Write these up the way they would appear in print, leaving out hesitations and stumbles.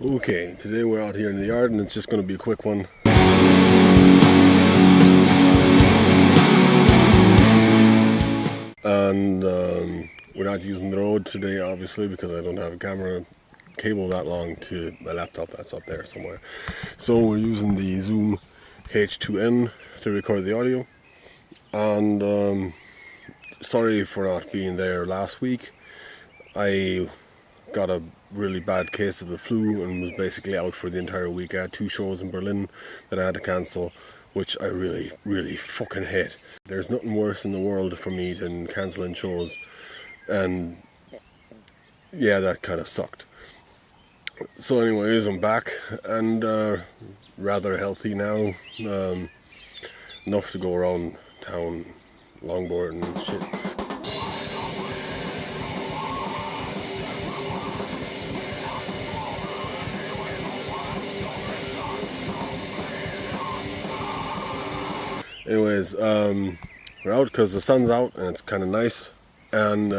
Okay, today we're out here in the yard and it's just going to be a quick one. And we're not using the road today, obviously, because I don't have a camera cable that long to my laptop that's up there somewhere. So we're using the Zoom H2N to record the audio. And sorry for not being there last week. I got a really bad case of the flu and was basically out for the entire week. I had 2 shows in Berlin that I had to cancel, which I really, really fucking hate. There's nothing worse in the world for me than cancelling shows, and yeah, that kind of sucked. So anyways, I'm back and rather healthy now, enough to go around town longboarding and shit. Anyways, we're out because the sun's out and it's kind of nice. And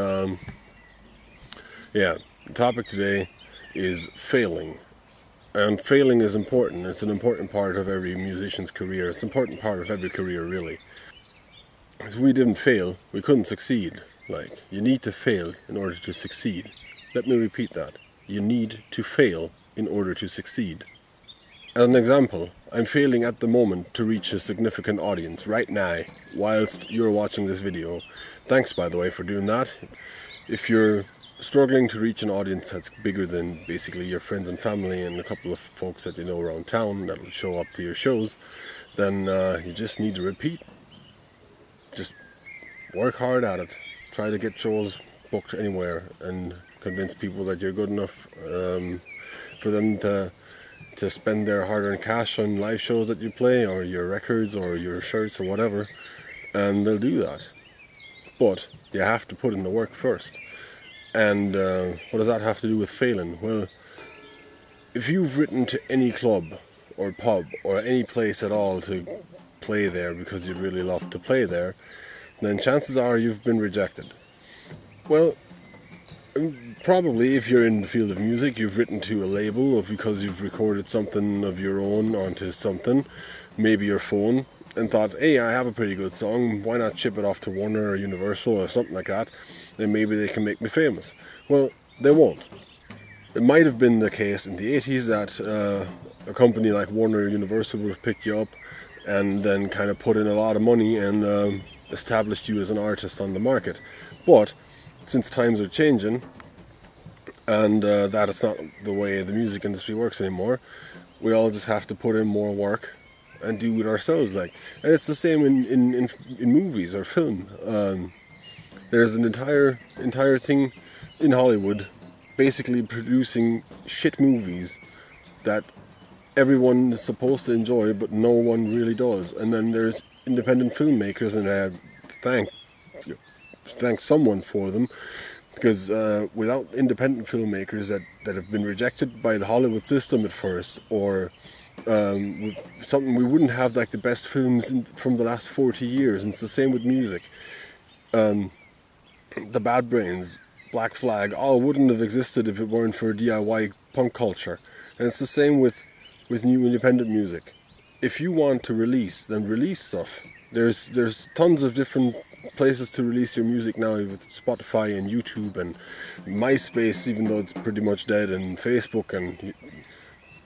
yeah, the topic today is failing. And failing is important. It's an important part of every musician's career. It's an important part of every career, really. If we didn't fail, we couldn't succeed. Like, you need to fail in order to succeed. Let me repeat that. You need to fail in order to succeed. As an example, I'm failing at the moment to reach a significant audience right now whilst you're watching this video. Thanks, by the way, for doing that. If you're struggling to reach an audience that's bigger than basically your friends and family and a couple of folks that you know around town that will show up to your shows, then you just need to repeat. Just work hard at it. Try to get shows booked anywhere and convince people that you're good enough for them to spend their hard-earned cash on live shows that you play, or your records, or your shirts, or whatever, and they'll do that. But you have to put in the work first. And what does that have to do with failing? Well, if you've written to any club, or pub, or any place at all to play there because you'd really love to play there, then chances are you've been rejected. Well, probably if you're in the field of music, you've written to a label or because you've recorded something of your own onto something, maybe your phone, and thought, hey, I have a pretty good song, why not ship it off to Warner or Universal or something like that, then maybe they can make me famous. Well, they won't. It might have been the case in the 80s that a company like Warner or Universal would have picked you up and then kind of put in a lot of money and established you as an artist on the market. But since times are changing, and that is not the way the music industry works anymore, we all just have to put in more work and do it ourselves. And it's the same in movies or film. There's an entire thing in Hollywood basically producing shit movies that everyone is supposed to enjoy, but no one really does. And then there's independent filmmakers, and thank someone for them, because without independent filmmakers that have been rejected by the Hollywood system at first, or something, we wouldn't have like the best films from the last 40 years. And it's the same with music. The Bad Brains, Black Flag, all wouldn't have existed if it weren't for DIY punk culture. And it's the same with new independent music. If you want to release, then release stuff. There's tons of different places to release your music now, with Spotify and YouTube and MySpace, even though it's pretty much dead, and Facebook,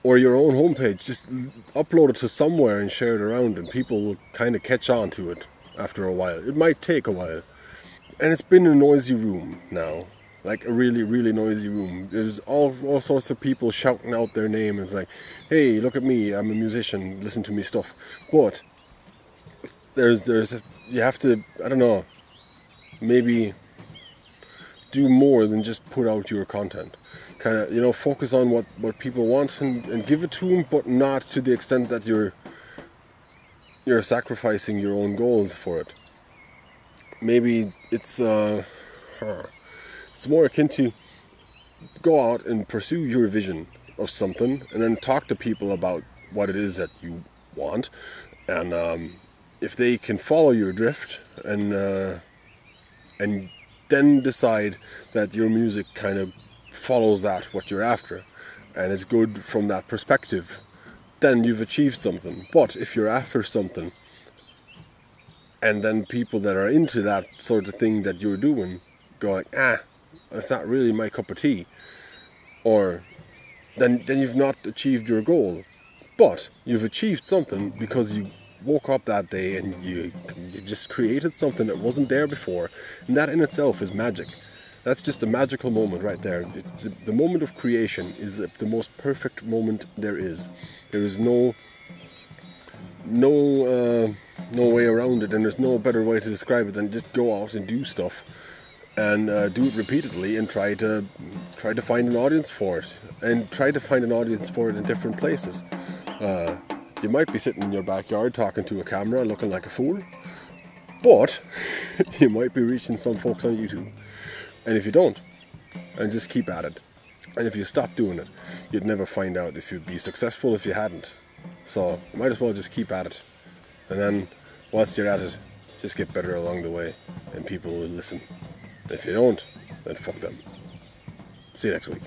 or your own homepage. Just upload it to somewhere and share it around, and people will kind of catch on to it after a while. It might take a while. And it's been a noisy room now, like a really, really noisy room. There's all sorts of people shouting out their name. It's like, hey, look at me, I'm a musician, listen to me stuff. But you have to, I don't know, maybe do more than just put out your content. Kind of, focus on what people want and give it to them, but not to the extent that you're sacrificing your own goals for it. Maybe it's more akin to go out and pursue your vision of something, and then talk to people about what it is that you want, and if they can follow your drift and then decide that your music kind of follows that, what you're after, and it's good from that perspective, then you've achieved something. But if you're after something, and then people that are into that sort of thing that you're doing go like, that's not really my cup of tea, or then you've not achieved your goal. But you've achieved something because you woke up that day and you just created something that wasn't there before, and that in itself is magic. That's just a magical moment right there. The moment of creation is the most perfect moment there is. There is no way around it, and there's no better way to describe it than just go out and do stuff, and do it repeatedly, and try to find an audience for it, and try to find an audience for it in different places. You might be sitting in your backyard talking to a camera looking like a fool, but you might be reaching some folks on YouTube. And if you don't, and just keep at it, and if you stop doing it, you'd never find out if you'd be successful if you hadn't. So you might as well just keep at it, and then whilst you're at it, just get better along the way, and people will listen. If you don't, then fuck them. See you next week.